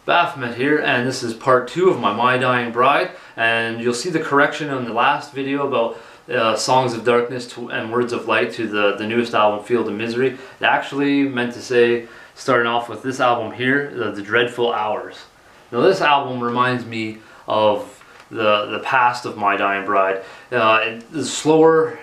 Baphomet here, and this is part 2 of my Dying Bride, and you'll see the correction in the last video about Songs of Darkness and Words of Light to the newest album, Field of Misery. It actually meant to say, starting off with this album here, the Dreadful Hours. Now this album reminds me of the past of My Dying Bride. It's slower,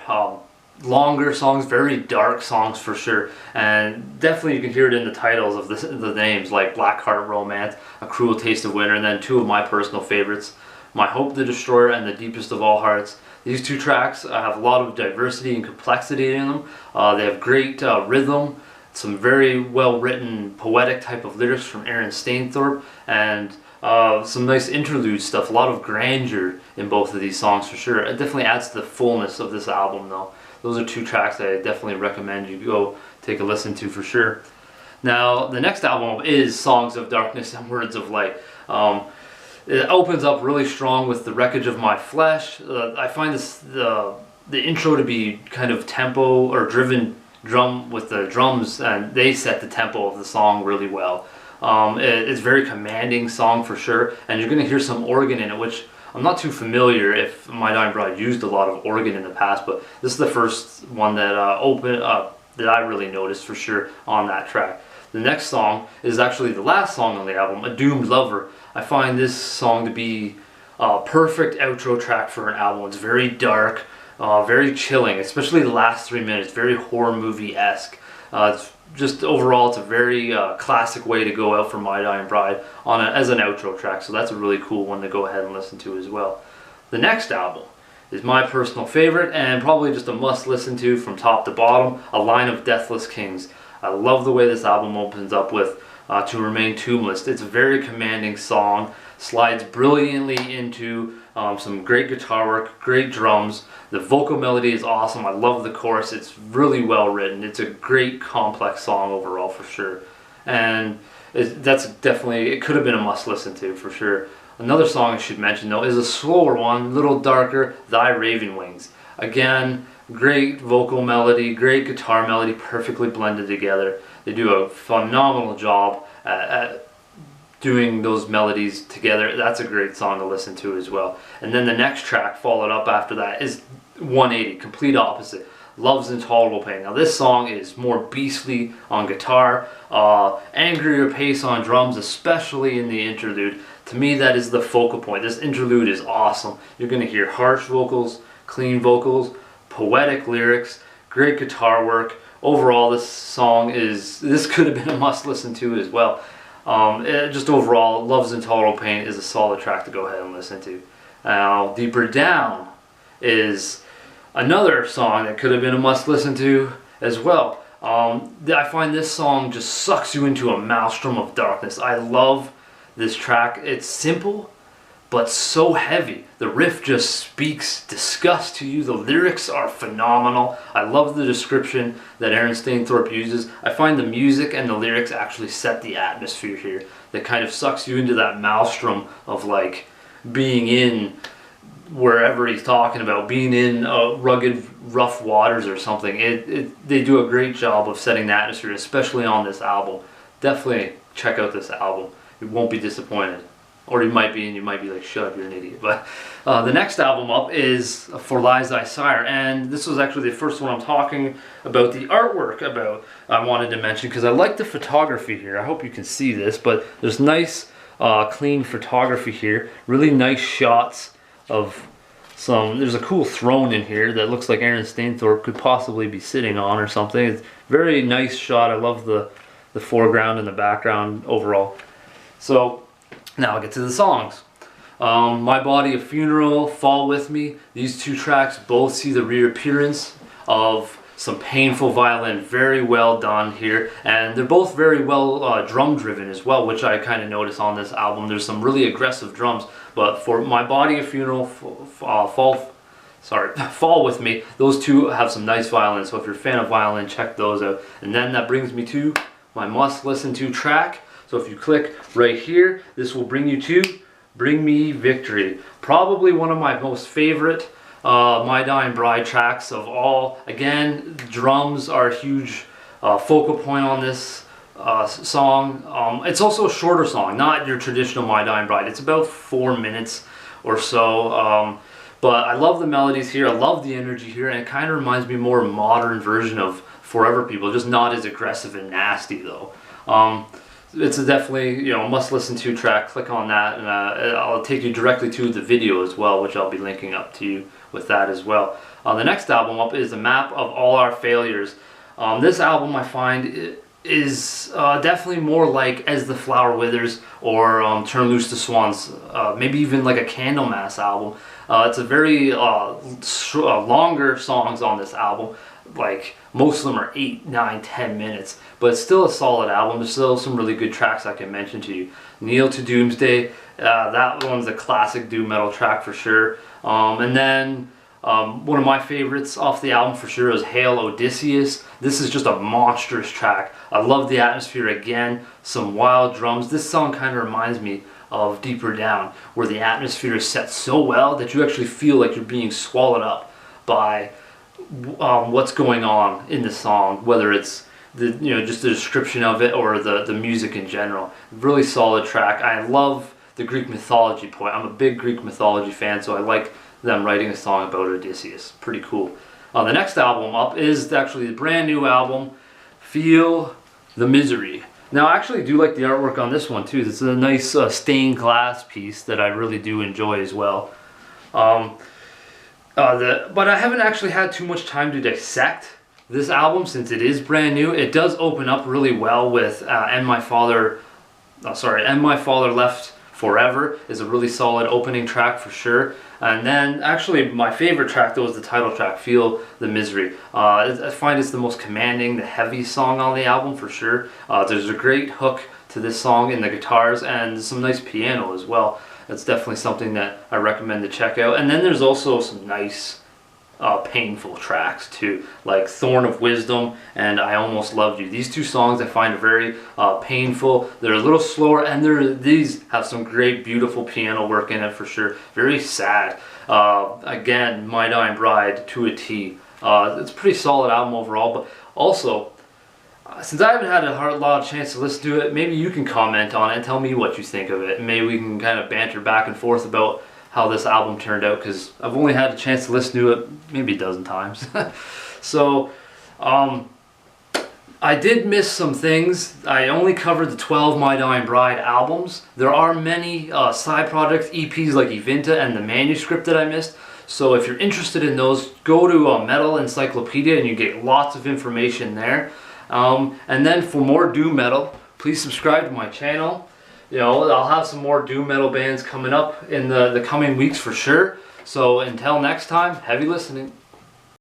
longer songs, very dark songs for sure, and definitely you can hear it in the titles of the names like Black Heart Romance, A Cruel Taste of Winter, and then two of my personal favorites, My Hope the Destroyer and The Deepest of All Hearts. These two tracks have a lot of diversity and complexity in them. They have great rhythm, some very well written poetic type of lyrics from Aaron Stainthorpe, and some nice interlude stuff, a lot of grandeur in both of these songs for sure. It definitely adds to the fullness of this album though. Those are two tracks that I definitely recommend you go take a listen to for sure. Now, the next album is Songs of Darkness and Words of Light. It opens up really strong with The Wreckage of My Flesh. I find the intro to be kind of tempo or driven drum with the drums, and they set the tempo of the song really well. It's a very commanding song for sure, and you're going to hear some organ in it, which I'm not too familiar if My Dying Bride used a lot of organ in the past, but this is the first one that that I really noticed for sure on that track. The next song is actually the last song on the album, A Doomed Lover. I find this song to be a perfect outro track for an album. It's very dark, very chilling, especially the last 3 minutes, very horror movie-esque. It's just overall, it's a very classic way to go out for My Dying Bride as an outro track, so that's a really cool one to go ahead and listen to as well. The next album is my personal favorite and probably just a must listen to from top to bottom, A Line of Deathless Kings. I love the way this album opens up with To Remain Tombless. It's a very commanding song, slides brilliantly into some great guitar work, great drums. The vocal melody is awesome. I love the chorus. It's really well written. It's a great complex song overall for sure. And that's definitely, it could have been a must listen to for sure. Another song I should mention though is a slower one, a little darker, Thy Raven Wings. Again, great vocal melody, great guitar melody, perfectly blended together. They do a phenomenal job at doing those melodies together. That's a great song to listen to as well. And then the next track followed up after that is 180, complete opposite, Love's Intolerable Pain. Now this song is more beastly on guitar, angrier pace on drums, especially in the interlude. To me, that is the focal point. This interlude is awesome. You're going to hear harsh vocals, clean vocals, poetic lyrics, great guitar work. Overall, this could have been a must listen to as well. Just overall, Love's Intolerable Pain is a solid track to go ahead and listen to. Now, Deeper Down is another song that could have been a must listen to as well. I find this song just sucks you into a maelstrom of darkness. I love this track. It's simple, but so heavy. The riff just speaks disgust to you. The lyrics are phenomenal. I love the description that Aaron Stainthorpe uses. I find the music and the lyrics actually set the atmosphere here that kind of sucks you into that maelstrom of like being in wherever he's talking about, being in rugged, rough waters or something. They do a great job of setting the atmosphere, especially on this album. Definitely check out this album. You won't be disappointed. Or you might be, and you might be like, shut up, you're an idiot. But the next album up is For Lies Thy Sire, and this was actually the first one I'm talking about the artwork about. I wanted to mention, because I like the photography here. I hope you can see this, but there's nice, clean photography here. Really nice shots of there's a cool throne in here that looks like Aaron Stainthorpe could possibly be sitting on or something. It's a very nice shot. I love the foreground and the background overall. So, now I'll get to the songs. My Body a Funeral, Fall With Me. These two tracks both see the reappearance of some painful violin. Very well done here. And they're both very well drum driven as well, which I kind of notice on this album. There's some really aggressive drums. But for My Body a Funeral, Fall With Me, those two have some nice violins. So if you're a fan of violin, check those out. And then that brings me to my must listen to track. So if you click right here, this will bring you to Bring Me Victory. Probably one of my most favorite My Dying Bride tracks of all. Again, drums are a huge focal point on this song. It's also a shorter song, not your traditional My Dying Bride. It's about 4 minutes or so. But I love the melodies here. I love the energy here, and it kind of reminds me more of a modern version of Forever People, just not as aggressive and nasty though. It's a definitely, you know, must listen to track. Click on that, and I'll take you directly to the video as well, which I'll be linking up to you with that as well. The next album up is The Map of All Our Failures. This album I find is definitely more like As the Flower Withers or Turn Loose the Swans, maybe even like a Candlemass album. It's a very longer songs on this album. Like most of them are 8, 9, 10 minutes, but it's still a solid album. There's still some really good tracks I can mention to you. Kneel to Doomsday, that one's a classic doom metal track for sure. And then one of my favorites off the album for sure is Hail Odysseus. This is just a monstrous track. I love the atmosphere again, some wild drums. This song kind of reminds me of Deeper Down, where the atmosphere is set so well that you actually feel like you're being swallowed up by what's going on in the song, whether it's just the description of it or the music in general. Really solid track. I love the Greek mythology point. I'm a big Greek mythology fan, so I like them writing a song about Odysseus. Pretty cool. The next album up is actually the brand new album, Feel the Misery. Now I actually do like the artwork on this one too. It's a nice stained glass piece that I really do enjoy as well. But I haven't actually had too much time to dissect this album since it is brand new. It does open up really well with And My Father Left Forever is a really solid opening track for sure. And then actually my favorite track though is the title track, Feel the Misery. I find it's the most commanding, the heavy song on the album for sure. There's a great hook to this song in the guitars and some nice piano as well. That's definitely something that I recommend to check out. And then there's also some nice painful tracks too, like Thorn of Wisdom and I Almost Loved You. These two songs I find are very painful. They're a little slower, and these have some great beautiful piano work in it for sure. Very sad. Again, My Dying Bride to a T. It's a pretty solid album overall, but also since I haven't had a lot of chance to listen to it, maybe you can comment on it and tell me what you think of it. And maybe we can kind of banter back and forth about how this album turned out, because I've only had a chance to listen to it maybe a dozen times. So I did miss some things. I only covered the 12 My Dying Bride albums. There are many side projects, EPs like Evinta and the Manuscript that I missed. So if you're interested in those, go to Metal Encyclopedia and you get lots of information there. And then for more doom metal, please subscribe to my channel. I'll have some more doom metal bands coming up in the coming weeks for sure. So until next time, heavy listening.